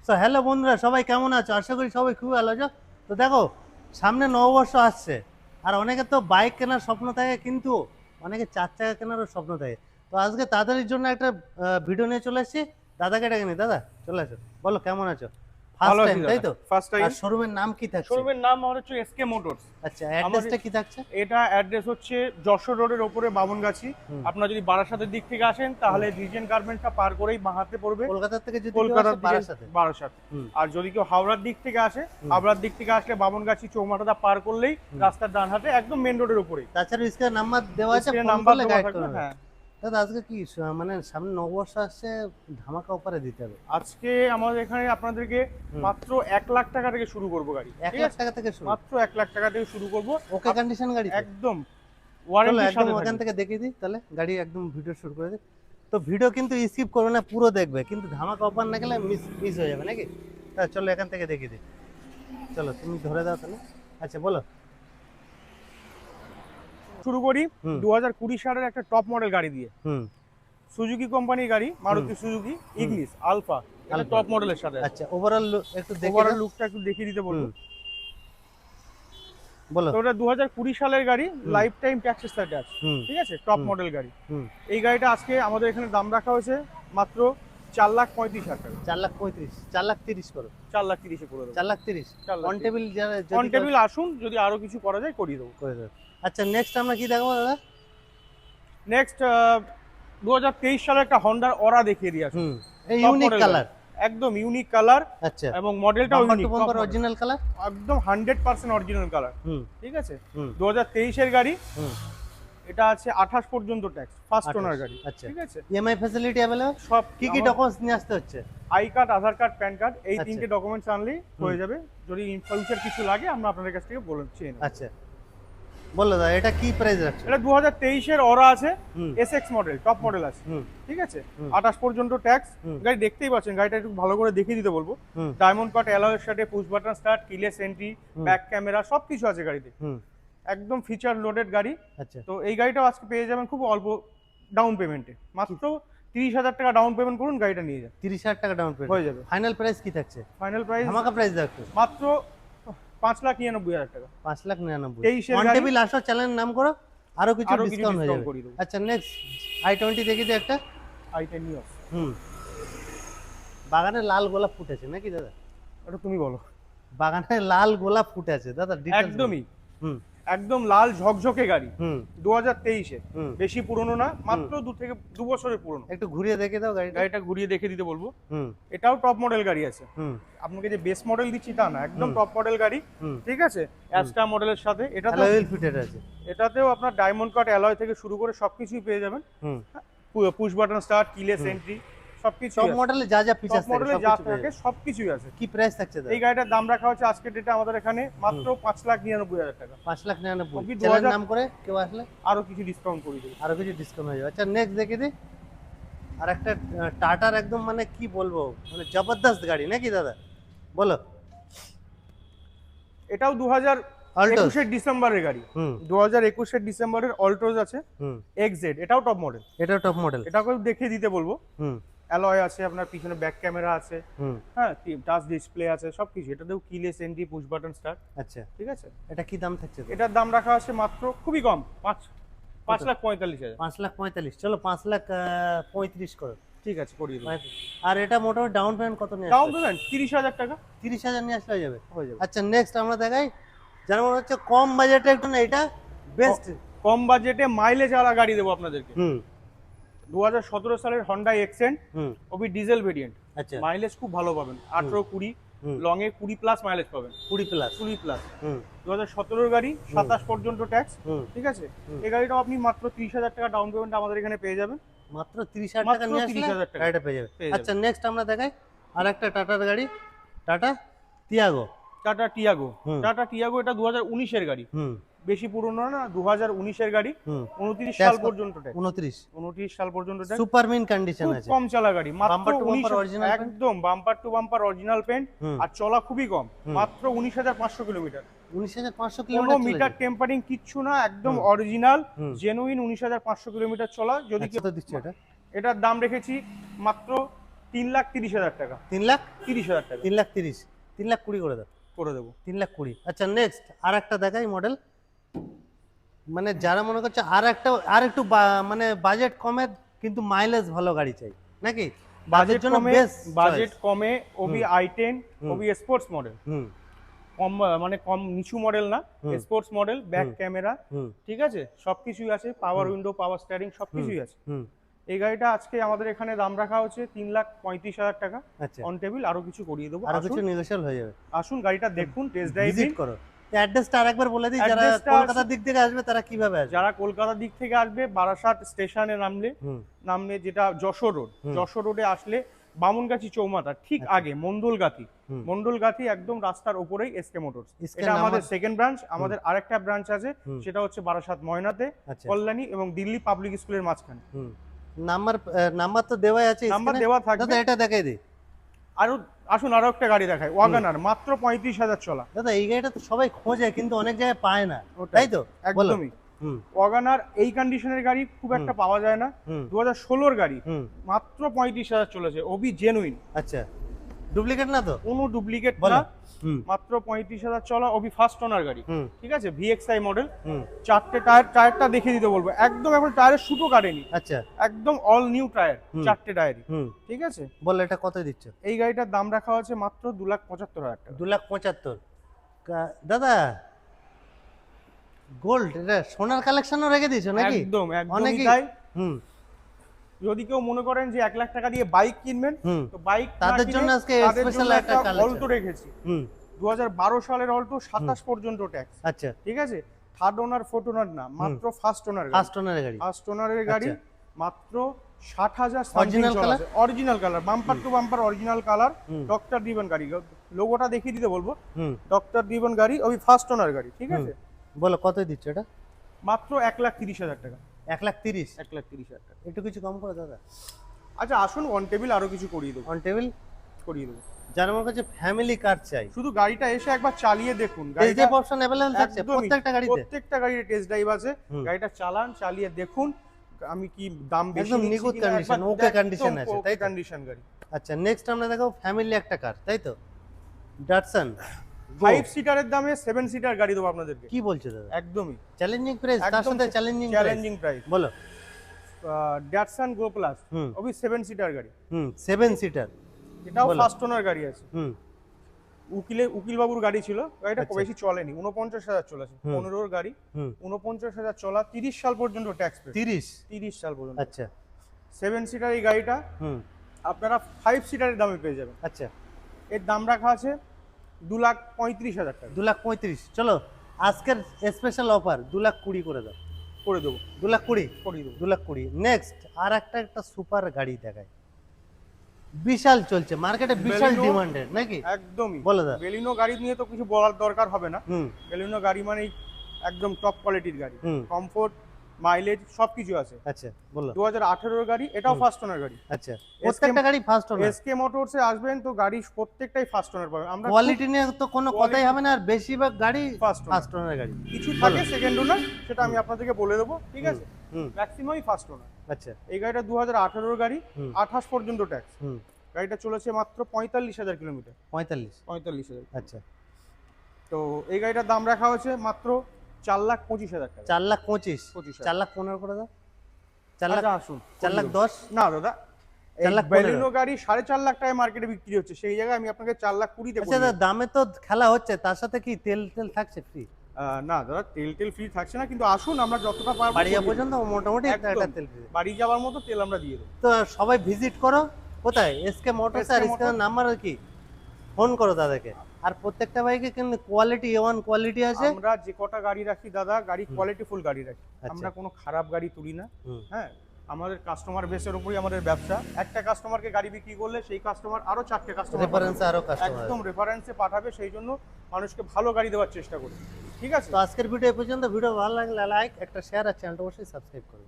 তো হ্যালো বন্ধুরা, সবাই কেমন আছো? আশা করি সবাই খুব ভালো আছো। তো দেখো, সামনে নববর্ষ আসছে, আর অনেকে তো বাইক কেনার স্বপ্ন থাকে, কিন্তু অনেকে 4 চাকা কেনারও স্বপ্ন থাকে। তো আজকে তাদের জন্য একটা ভিডিও নিয়ে চলে এসেছি। দাদাকে ডেকে নি। দাদা চলে আসো, বলো কেমন আছো? ফার্স্ট ভালো আছি টাইম তাই দাদা, তো? First time. আর শোরুমের নাম কি থাকছে? শোরুমের নাম আমার হচ্ছে এসকে মোটরস। আচ্ছা, আমাদের অ্যাড্রেসটা কি থাকছে? এটা অ্যাড্রেস হচ্ছে যশোর রোডের ওপরে বামনগাছি। হুম আপনারা যদি বারাসাতের দিক থেকে আসেন তাহলে হুম। রিজেন্ট গার্মেন্টসটা পার করেই বাঁ হাতে পড়বে কলকাতা থেকে যদি কেউ আসে কলকাতার দিকে বারাসাতে। বারাসাত। হুম আর যদি কেউ হাওড়ার দিক থেকে আসে, হুম হাওড়ার দিক থেকে আসলে বামনগাছি চৌমাথাটা পার করলেই হুম। রাস্তার ডান হাতে একদম মেন রোডের উপরেই তাছাড়া স্ক্রিনে নাম্বার দেওয়া আছে, স্ক্রিনে ফোন নাম্বার করলে দেওয়া গাইড থাকবে। করে নেবে। হ্যাঁ, দাদা আজকে কি মানে সামনে নববর্ষ আসছে, ধামাকা অফারে দিতে হবে। আজকে আমাদের এখানে আপনাদেরকে হুম। মাত্র 1,00,000 টাকা থেকে শুরু করবো গাড়ি। এক ঠিক লাখ আছে, টাকা থেকে শুরু? মাত্র 1,00,000 টাকা থেকে শুরু করবো। ওকে কন্ডিশন গাড়ি তো? একদম চলো ওয়ারেন্টির একদম সাথে ওখান থাকবে। থেকে দেখিয়ে দিই, তাহলে গাড়ি একদম ভিডিও শুরু করে দিই। তো ভিডিও কিন্তু স্কিপ করবে না, পুরো দেখবে, কিন্তু ধামাকা অফার না গেলে মিস মিস হয়ে যাবে নাকি। তা চলো এখান থেকে দেখিয়ে দিই। চলো তুমি ধরে দাও তাহলে। আচ্ছা বলো। শুরু করি হুম 2020 সালের একটা টপ মডেল গাড়ি দিয়ে। হুম। সুজুকি কোম্পানির গাড়ি, মারুতি সুজুকি ইগনিস আলফা, এটা Alpha। টপ মডেলের সাথে আছে। আচ্ছা ওভারঅল একটু দেখে ওভারঅল দাও। লুকটা একটু দেখিয়ে দিতে বলবো। হুম বলো। তো ওটা 2020 সালের গাড়ি, হুম লাইফ টাইম ট্যাক্সের সাথে আছে। হুম ঠিক আছে, টপ হুম মডেল গাড়ি। হুম। এই গাড়িটা আজকে আমাদের এখানে দাম রাখা হয়েছে মাত্র 4,35,000 টাকা। 4,35,000, 4,30,000 করো। 4,30,000-এ করে দেবো। 4,30,000 4,30,000 অন টেবিল যারা অন যদি টেবিল আসুন, যদি আরো কিছু করা যায় করিয়ে দেবো। করে দেবে। আচ্ছা নেক্সট আমরা কি দেখবো দাদা? নেক্সট 2023 সালের একটা হন্ডার অরা দেখিয়ে দিয়ে আসুন। হুম, এই টপ ইউনিক মডেল কালার। একদম ইউনিক কালার আচ্ছা, এবং মডেলটাও bumper to unique, bumper original colour. একদম 100% অরিজিনাল কালার। হুম ঠিক আছে, হুম 2023 এর গাড়ি। হুম। এটা আছে 28 পর্যন্ত ট্যাক্স, ফার্স্ট 28, ওনার গাড়ি। আচ্ছা। ঠিক আছে, ইএমআই ফ্যাসিলিটি अवेलेबल? সব কি কি ডকুমেন্টস নিয়ে আসতে হচ্ছে? I card, Aadhaar card, pan card, এই আচ্ছা। তিনটে ডকুমেন্টস আনলেই হয়ে যাবে। যদি ইন ফিউচার কিছু লাগে আমরা আপনাদের কাছ থেকে বলে চেয়ে নেব। আচ্ছা বলো দাদা, এটা কি প্রাইস রাখছো? এটা 2023 এর অরা আছে, হুম এসএক্স মডেল, টপ মডেল আছে। হুম ঠিক আছে, হুম 28 পর্যন্ত ট্যাক্স। হুম গাড়ি দেখতেই পাচ্ছেন, গাড়িটা একটু ভালো করে দেখিয়ে দিতে বলবো। হুম ডায়মন্ড কাট অ্যালয়ের সাথে push button start, keyless entry, হুম ব্যাক ক্যামেরা সবকিছু আছে গাড়িতে। হুম। একদম ফিচার লোডেড গাড়ি। আচ্ছা, তো এই গাড়িটাও আজকে পেয়ে যাবেন খুব অল্প ডাউন পেমেন্টে, মাত্র 30,000 টাকা ডাউন পেমেন্ট করুন, গাড়িটা নিয়ে যান, 30,000 টাকা ডাউন পেমেন্ট হয়ে যাবে। ফাইনাল প্রাইস কি থাকছে? ফাইনাল প্রাইস ধামাকা প্রাইস দাও একটু। মাত্র 5,99,000 টাকা। 5,99,000। 23 এর অন গাড়ি, টেবিল আসো, চ্যানেল নাম করো, আরো কিছু আরো কিছু ডিসকাউন্ট হয়ে ডিসকাউন্ট যাবে। করে দেবো। আচ্ছা নেক্সট i20 দেখি তো একটা। i10 নিউজ, হুম। বাগানে লাল গোলাপ ফুটেছে নাকি দাদা? ওটা তুমি বলো। বাগানে লাল গোলাপ ফুটে আছে দাদা, ডিটেইলস একদমই হুম একদম লাল ঝকঝকে গাড়ি, হুম 2023 এ, হুম। বেশি পুরনো না, মাত্র 2 বছরের পুরনো। একটু ঘুরিয়ে দেখে দাও গাড়িটা। গাড়িটা ঘুরিয়ে দেখে দিতে বলবো। হুম এটাও টপ মডেল গাড়ি আছে, হুম আপনাকে যে বেস মডেল দিচ্ছি তা না, একদম হুম। টপ মডেল গাড়ি। হুম। ঠিক আছে, অ্যাস্টা মডেলের সাথে এটাতে, অ্যালয় হুইল ফিটেড আছে। এটাতেও আপনার ডায়মন্ড কাট অ্যালয় থেকে শুরু করে সবকিছুই পেয়ে যাবেন। হুম। পুশ বাটন স্টার্ট, কিলেস হুম। এন্ট্রি সবকিছু। টপ মডেলে যা যা টপ ফিচার্স থাকে মডেলে সব যা কিছু পেয়ে থাকে যাবে। সবকিছুই আছে। কি প্রাইস থাকছে দাদা? এই গাড়িটার দাম রাখা হচ্ছে আজকের ডেটে আমাদের এখানে মাত্র 5,99,000 টাকা। 5,99,000। অবধি চ্যানেল 2000 নাম করে কেউ আসলে আরো কিছু ডিসকাউন্ট করে দেবো। আরো কিছু ডিসকাউন্ট হয়ে যাবে। আচ্ছা নেক্সট দেখে দিই। আর একটা টাটার একদম মানে কি বলবো, মানে জবরদস্ত গাড়ি নাকি দাদা, বলো। এটাও 2021 অল্টোস। এর ডিসেম্বরের গাড়ি, হুম 2021 এর ডিসেম্বরের অল্টোজ আছে, হুম। এক্সজেড, এটাও টপ মডেল। এটাও টপ মডেল। এটাকেও দেখিয়ে দিতে বলবো। হুম অ্যালয় আছে, আপনার পিছনে ব্যাক ক্যামেরা আছে, হুম। হ্যাঁ, টাচ ডিসপ্লে আছে সবকিছু। এটাতেও keyless entry, push button start. আচ্ছা, ঠিক আছে, এটা কি দাম থাকছে দাদা? এটার দাম রাখা আছে মাত্র খুবই কম, 5,45,000। 5,45,000। চলো 5,35,000 করো। ঠিক আছে, করিয়ে দেবো। আর এটা মোটামুটি ডাউন পেমেন্ট কত নিয়ে ডাউন আসবে? পেমেন্ট 30,000 টাকা 30,000 নিয়ে আসলে হয়ে যাবে। হয়ে যাবে। আচ্ছা নেক্সট আমরা দেখাই, যার মনে হচ্ছে কম বাজেটে একটু না, এটা বেস্ট। কম বাজেটে মাইলেজ ওয়ালা গাড়ি দেবো আপনাদেরকে। হুম 2017 সালের হন্ডা এক্সেন্ট, হুম। ওবি ডিজেল ভেরিয়েন্ট। আচ্ছা মাইলেজ খুব ভালো পাবেন, 18-20, হুম। লং এ 20 প্লাস মাইলেজ পাবেন। 20 প্লাস। 20 প্লাস, হুম 2017 গাড়ি, 27 পর্যন্ত ট্যাক্স। হুম। ঠিক আছে, হুম। এই গাড়িটাও আপনি মাত্র 30,000 টাকা ডাউন পেমেন্ট আমাদের এখানে পেয়ে যাবেন। মাত্র 30,000 টাকা মাত্র নিয়ে আসলে 30,000 টাকা গাড়িটা পেয়ে যাবে। পেয়ে যাবে। আচ্ছা নেক্সট আমরা দেখাই আর একটা টাটার গাড়ি, টাটা তিয়াগো। টাটা টিয়াগো। হুম। টাটা টিয়াগো এটা 2019 এর গাড়ি, হুম বেশি পুরনো না, 2019 এর গাড়ি। হুম। 29 Tax সাল কত? পর্যন্ত ট্যাক্স, 29। 29 সাল পর্যন্ত ট্যাক্স। সুপার মিন কন্ডিশন খুব আছে। কম চলা গাড়ি, মাত্র Bumper to bumper 19, original paint? একদম bumper to bumper original paint. হুম। আর চলা খুবই কম, হুম। মাত্র 19,500 কিলোমিটার। 19,500 কোনো কিলোমিটার মিটার টেম্পারিং কিচ্ছু না, একদম হুম। অরিজিনাল হুম। জেনুইন 19,500 কিলোমিটার চলা। যদি আচ্ছা, তো দিচ্ছে এটা এটার দাম রেখেছি মাত্র 3,30,000 টাকা। 3,30,000 টাকা 3,30,000 3,20,000 করে দাও, করে দেবো। 3,20,000। আচ্ছা নেক্সট আর একটা দেখাই মডেল, মানে যারা মনে করছে আর একটু মানে বাজেট কমে কিন্তু মাইলেজ ভালো গাড়ি চাই নাকি, বাজেট জন্য কমে, বেস্ট বাজেট কমে ওবি i10, হুম। ওবি স্পোর্টস মডেল, হুম কম মানে কম নিচু মডেল না, হুম। স্পোর্টস মডেল, ব্যাক হুম। ক্যামেরা, হুম ঠিক আছে, সবকিছুই আছে, পাওয়ার উইন্ডো, পাওয়ার স্টিয়ারিং, সবকিছুই আছে। হুম। এই গাড়িটা আজকে আমাদের এখানে দাম রাখা হচ্ছে 3,35,000 টাকা আচ্ছা অন টেবিল, আরো কিছু করিয়ে দেবো। আরো কিছু নেগোশিয়েবল হয়ে যাবে, আসুন গাড়িটা দেখুন, টেস্ট ড্রাইভ ভিজিট করো। অ্যাড্রেসটা আরেকবার বলে দিই, যারা অ্যাড্রেসটা কলকাতার দিক থেকে আসবে তারা কিভাবে আসবে। যারা কলকাতার দিক থেকে আসবে, বারাসাত স্টেশনে হুম নামলে যেটা যশোর রোড, হুম। যশোর রোডে আসলে বামুনগাছি চৌমাথা ঠিক আচ্ছা। আগে মন্ডলগাতি, হুম। মন্ডলগাতি একদম রাস্তার উপরেই এসকে মোটরস। এসকে এটা আমাদের নাম্বার- সেকেন্ড ব্রাঞ্চ। আমাদের আরেকটা ব্রাঞ্চ আছে, হুম। সেটা হচ্ছে বারাসাত ময়নাতে, আচ্ছা কল্যাণী এবং দিল্লি পাবলিক স্কুলের মাঝখানে। হুম। নাম্বার তো দেওয়াই আছে নাম্বার স্ক্রিনে। দেওয়া থাকবে। দাদা এটা দেখাই দিই। আরো আসুন আরো একটা গাড়ি দেখায়, ওয়াগনার, মাত্র 35,000 চলা। দাদা এই গাড়িটা তো সবাই খোঁজে কিন্তু অনেক জায়গায় পায় না, ওটাই। তাই তো? বলো। একদমই। হুম ওয়াগনার এই কন্ডিশনের গাড়ি খুব একটা পাওয়া যায় না। হুম 2016 গাড়ি, হুম। মাত্র 35,000 চলেছে, ওবি জেনুইন, আচ্ছা ডুপ্লিকেট না তো? কোনো ডুপ্লিকেট বলো। না, হুম মাত্র 35,000 চলা, ওবি ফার্স্ট ওনার গাড়ি, হুম ঠিক আছে, ভিএক্সআই মডেল। হুম। চারটে টায়ারটা দেখিয়ে দিতে বলবো, একদম এখন টায়ারের সুতো কাটেনি, আচ্ছা একদম অল নিউ টায়ার, হুম। চারটে টায়ারই, হুম। ঠিক আছে। বলো এটা কত দিচ্ছ? এই গাড়িটার দাম রাখা হচ্ছে মাত্র 2,75,000 টাকা। 2,75,000। দাদা গোল্ড, এটা সোনার কালেকশনও রেখে দিয়েছো নাকি? একদম একদমই অনেকেই তাই। হুম যদি কেউ মনে করেন যে 1 লাখ টাকা দিয়ে বাইক কিনবেন, হুম। তো বাইক তাদের জন্য আজকে স্পেশাল একটা কালেকশন। অল্টো রেখেছি, হুম 2012 সালের অল্টো, 27 পর্যন্ত ট্যাক্স, আচ্ছা ঠিক আছে। থার্ড ওনার, ফোর্থ ওনার না, মাত্র ফার্স্ট ওনার গাড়ি, ফার্স্ট ওনারের গাড়ি। ফার্স্ট ওনারের গাড়ি, আচ্ছা। মাত্র 60,000 Original colour? Original colour, bumper to bumper original colour, hmm. Doctor দিবেন গাড়ি, লোগোটা দেখিয়ে দিতে বলবো, হুম ডক্টর দিবেন গাড়ি, ওই ফার্স্ট ওনার গাড়ি, ঠিক আছে। বলো কত দিচ্ছ এটা? মাত্র 1,30,000 টাকা, 1,30,000। 1,30,000 টাকা। একটু কিছু কম করো দাদা। আচ্ছা আসুন অন টেবিল আরো কিছু করিয়ে দেবো, অন টেবিল। করিয়ে দেবো। যার আমার কাছে ফ্যামিলি কার চাই, শুধু গাড়িটা এসে একবার চালিয়ে দেখুন, টেস্ট গাড়িটা ড্রাইভ অপশন अवेलेबल থাকছে একদমই, প্রত্যেকটা গাড়িতে। প্রত্যেকটা গাড়ির টেস্ট ড্রাইভ আছে, হুম। গাড়িটা চালান, চালিয়ে দেখুন আমি কি দাম বেশি একদম নিচ্ছি নিখুঁত কিনা, condition, একবার okay একদম condition আছে, okay তাই তো? condition গাড়ি। আচ্ছা নেক্সট আমরা দেখাবো ফ্যামিলি একটা কার, তাই তো? ডাটসন 5 সিটারের দামে 7 সিটার গাড়ি দেবো আপনাদেরকে। কি বলছো দাদা? একদমই চ্যালেঞ্জিং প্রাইস, তার একদম সাথে চ্যালেঞ্জিং চ্যালেঞ্জিং প্রাইস। বলো। ড্যাটসন গো প্লাস, হুম ওবি 7 সিটার গাড়ি, হুম 7 সিটার। এটাও বলো। ফার্স্ট ওনার গাড়ি আছে। হুম উকিল বাবুর গাড়ি ছিল, গাড়িটা আচ্ছা। বেশি চলেনি, 49,000 চলেছে, হুম। 15 গাড়ি, হুম 49,000 চলা, 30 সাল পর্যন্ত ট্যাক্স পে, 30। 30 সাল পর্যন্ত। আচ্ছা 7 সিটার এই গাড়িটা হুম আপনারা 5 সিটারের দামে পেয়ে যাবেন। আচ্ছা এর দাম রাখা আছে 2,35,000 টাকা, 2,35,000। চলো আজকের স্পেশাল অফার 2,20,000 করে দাও। করে দেবো, 2,20,000। করিয়ে দেবো। 2,20,000। নেক্সট আর একটা সুপার গাড়ি দেখায়, বিশাল চলছে মার্কেটে, বিশাল Baleno। ডিমান্ডেড নাকি? একদমই। বলো দা। বেলিনো গাড়ি নিয়ে তো কিছু বলার দরকার হবে না, হুম বেলিনো গাড়ি মানেই একদম টপ কোয়ালিটির গাড়ি, হুম কমফোর্ট, মাইলেজ সবকিছু আছে। আচ্ছা বলো। 2018 গাড়ি, এটাও হুম। ফার্স্ট ওনার গাড়ি। আচ্ছা প্রত্যেকটা গাড়ি ফার্স্ট ওনার। এসকে মোটরসে আসবেন তো গাড়ি প্রত্যেকটাই ফার্স্ট ওনার পাবেন। আমরা কোয়ালিটি নিয়ে তো কোনো কথাই quality- হবে না, আর বেশিরভাগ গাড়ি First owner। ফার্স্ট ওনার গাড়ি। কিছু থাকে সেকেন্ড ওনার, সেটা আমি আপনাদেরকে বলে দেবো, ঠিক আছে। হুম ম্যাক্সিমামই ফার্স্ট ওনার। আচ্ছা এই গাড়িটা 2018 গাড়ি, হুম 28 পর্যন্ত ট্যাক্স, হুম গাড়িটা চলেছে মাত্র 45,000 কিলোমিটার, 45। 45,000। আচ্ছা তো এই গাড়িটার দাম রাখা হয়েছে মাত্র 4,25,000 টাকা। 4,25,000। 25,000। 4,15,000 করে দাও। 4,00,000। আচ্ছা আসুন, 4,10,000। না দাদা, 4,15,000 বেলিনো গাড়ি 4.5 লাখ টাকায় মার্কেটে বিক্রি হচ্ছে, সেই জায়গায় আমি আপনাকে 4,20,000 আচ্ছা দাদা দামে তো খেলা হচ্ছে, তার সাথে কি তেল তেল থাকছে ফ্রি? না দাদা, তেল ফ্রি থাকছে না, কিন্তু আসুন আমরা যতটা পারবো বাড়ি যাওয়া করিয়ে পর্যন্ত মোটামুটি একদম। একটা তেল ফ্রি। দেবো। বাড়ি যাওয়ার মতো তেল আমরা দিয়ে দেবো। তো সবাই ভিজিট করো কোথায়? এসকে মোটরস, আর SK এসকে Motors। নাম্বার কি, ফোন করো দাদাকে। আর প্রত্যেকটা বাইকে কিন্তু কোয়ালিটি A1 কোয়ালিটি আছে। আমরা যে কটা গাড়ি রাখি দাদা, গাড়ি কোয়ালিটিফুল গাড়ি রাখি, আচ্ছা। আমরা কোনো খারাপ গাড়ি তুলি না। হুম হ্যাঁ, আমাদের কাস্টমার বেসের উপরই আমাদের ব্যবসা। একটা কাস্টমারকে গাড়ি বিক্রি করলে সেই কাস্টমার আরো 4টে কাস্টমার রেফারেন্সে আরো কাস্টমার। একদম রেফারেন্সে পাঠাবে, সেই জন্য মানুষকে ভালো গাড়ি দেওয়ার চেষ্টা করি, ঠিক আছে। তো আজকের ভিডিও এই পর্যন্ত। ভিডিও ভালো লাগলে লাইক, একটা শেয়ার, আর চ্যানেলটা অবশ্যই সাবস্ক্রাইব করুন।